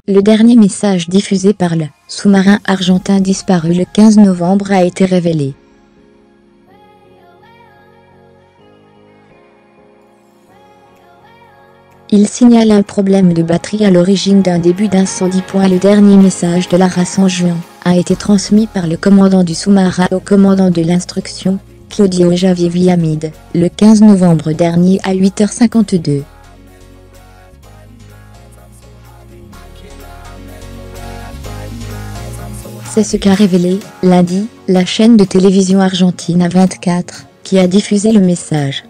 Le dernier message diffusé par le sous-marin argentin disparu le 15 novembre a été révélé. Il signale un problème de batterie à l'origine d'un début d'incendie. Le dernier message de la race en juin a été transmis par le commandant du sous-marin au commandant de l'instruction, Claudio Javier Villamide, le 15 novembre dernier à 8h52. C'est ce qu'a révélé, lundi, la chaîne de télévision Argentina 24, qui a diffusé le message.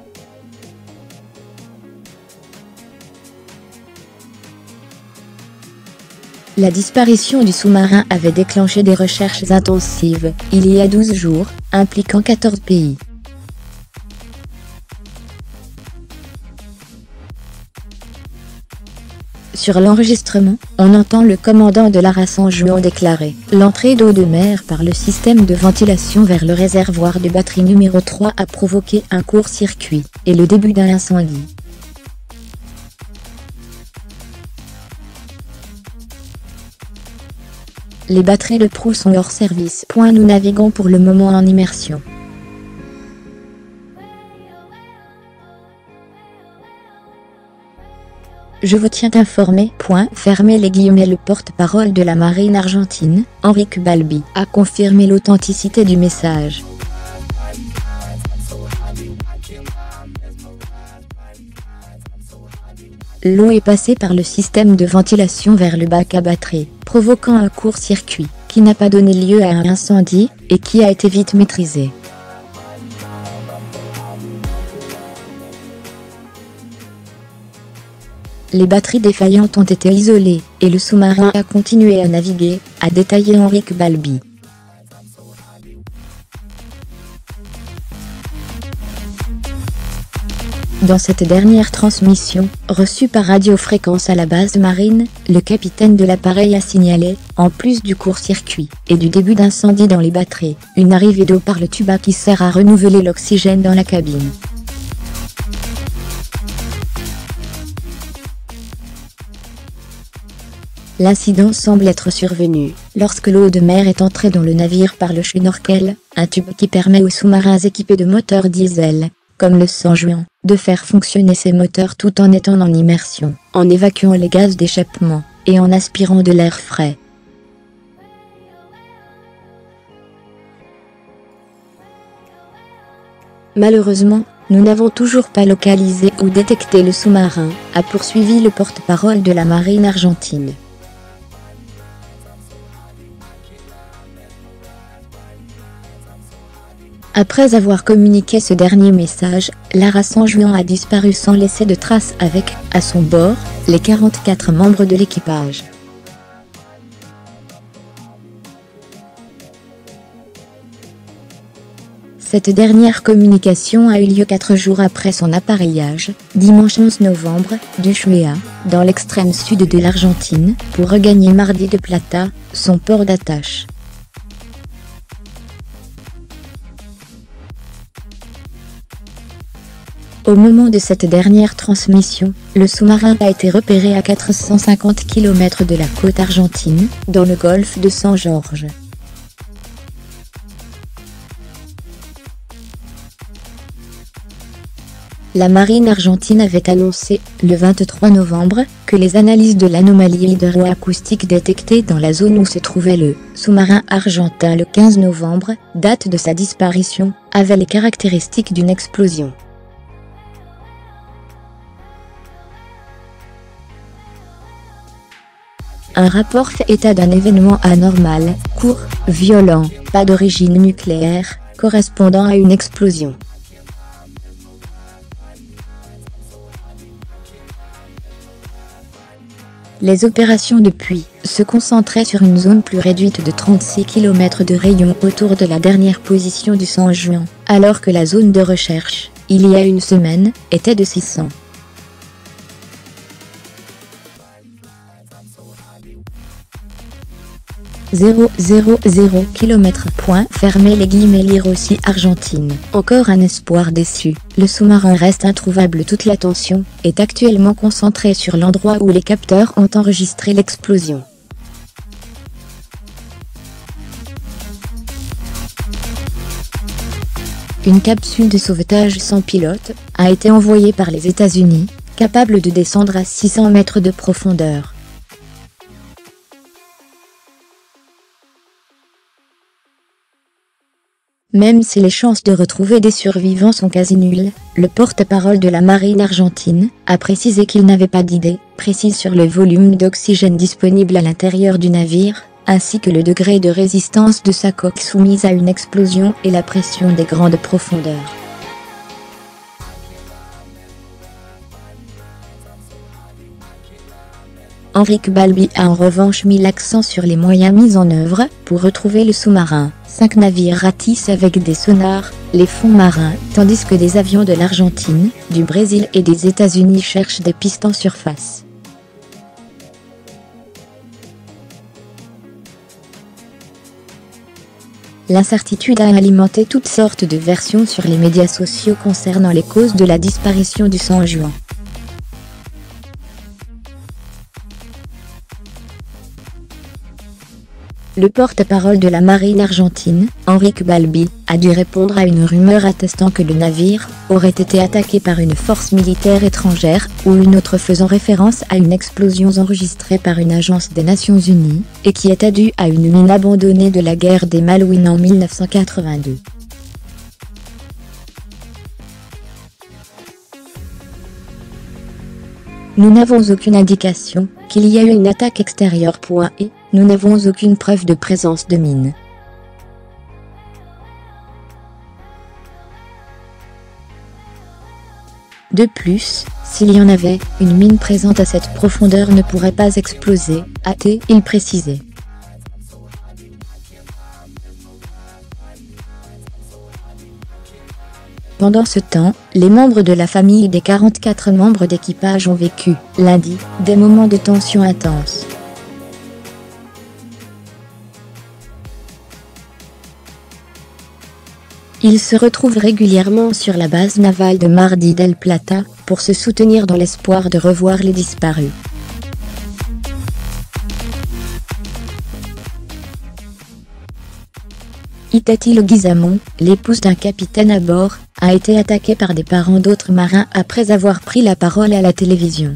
La disparition du sous-marin avait déclenché des recherches intensives, il y a 12 jours, impliquant 14 pays. Sur l'enregistrement, on entend le commandant de la race en juin déclarer « L'entrée d'eau de mer par le système de ventilation vers le réservoir de batterie numéro 3 a provoqué un court-circuit, et le début d'un incendie. » Les batteries de proue sont hors service. Nous naviguons pour le moment en immersion. Je vous tiens informé. Fermez les guillemets. Le porte-parole de la marine argentine, Enrique Balbi, a confirmé l'authenticité du message. L'eau est passée par le système de ventilation vers le bac à batterie, provoquant un court-circuit, qui n'a pas donné lieu à un incendie, et qui a été vite maîtrisé. Les batteries défaillantes ont été isolées, et le sous-marin a continué à naviguer, a détaillé Enrique Balbi. Dans cette dernière transmission, reçue par radiofréquence à la base marine, le capitaine de l'appareil a signalé, en plus du court-circuit, et du début d'incendie dans les batteries, une arrivée d'eau par le tuba qui sert à renouveler l'oxygène dans la cabine. L'incident semble être survenu lorsque l'eau de mer est entrée dans le navire par le schnorkel, un tube qui permet aux sous-marins équipés de moteurs diesel, comme le San Juan, de faire fonctionner ses moteurs tout en étant en immersion, en évacuant les gaz d'échappement, et en aspirant de l'air frais. Malheureusement, nous n'avons toujours pas localisé ou détecté le sous-marin, a poursuivi le porte-parole de la marine argentine. Après avoir communiqué ce dernier message, la race en juin a disparu sans laisser de traces avec, à son bord, les 44 membres de l'équipage. Cette dernière communication a eu lieu 4 jours après son appareillage, dimanche 11 novembre, d'Ushuaia, dans l'extrême sud de l'Argentine, pour regagner Mar del Plata, son port d'attache. Au moment de cette dernière transmission, le sous-marin a été repéré à 450 km de la côte argentine, dans le golfe de San Jorge. La marine argentine avait annoncé, le 23 novembre, que les analyses de l'anomalie hydroacoustique détectée dans la zone où se trouvait le sous-marin argentin le 15 novembre, date de sa disparition, avaient les caractéristiques d'une explosion. Un rapport fait état d'un événement anormal, court, violent, pas d'origine nucléaire, correspondant à une explosion. Les opérations depuis se concentraient sur une zone plus réduite de 36 km de rayon autour de la dernière position du San Juan, alors que la zone de recherche, il y a une semaine, était de 600. 000 km. Fermez les guillemets. Lire aussi Argentine. Encore un espoir déçu. Le sous-marin reste introuvable. Toute l'attention est actuellement concentrée sur l'endroit où les capteurs ont enregistré l'explosion. Une capsule de sauvetage sans pilote a été envoyée par les États-Unis, capable de descendre à 600 mètres de profondeur. Même si les chances de retrouver des survivants sont quasi nulles, le porte-parole de la marine argentine a précisé qu'il n'avait pas d'idée précise sur le volume d'oxygène disponible à l'intérieur du navire, ainsi que le degré de résistance de sa coque soumise à une explosion et la pression des grandes profondeurs. Enrique Balbi a en revanche mis l'accent sur les moyens mis en œuvre pour retrouver le sous-marin. 5 navires ratissent avec des sonars les fonds marins, tandis que des avions de l'Argentine, du Brésil et des États-Unis cherchent des pistes en surface. L'incertitude a alimenté toutes sortes de versions sur les médias sociaux concernant les causes de la disparition du San Juan. Le porte-parole de la marine argentine, Enrique Balbi, a dû répondre à une rumeur attestant que le navire aurait été attaqué par une force militaire étrangère, ou une autre faisant référence à une explosion enregistrée par une agence des Nations Unies, et qui était due à une mine abandonnée de la guerre des Malouines en 1982. Nous n'avons aucune indication qu'il y a eu une attaque extérieure. Et nous n'avons aucune preuve de présence de mine. De plus, s'il y en avait, une mine présente à cette profondeur ne pourrait pas exploser, a-t-il précisé. Pendant ce temps, les membres de la famille des 44 membres d'équipage ont vécu, lundi, des moments de tension intense. Ils se retrouvent régulièrement sur la base navale de Mar del Plata, pour se soutenir dans l'espoir de revoir les disparus. Itatí Leguizamón, l'épouse d'un capitaine à bord, a été attaquée par des parents d'autres marins après avoir pris la parole à la télévision.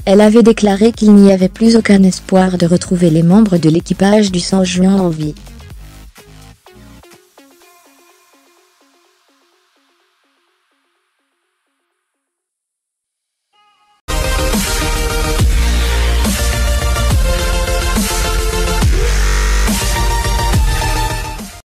Elle avait déclaré qu'il n'y avait plus aucun espoir de retrouver les membres de l'équipage du San Juan en vie.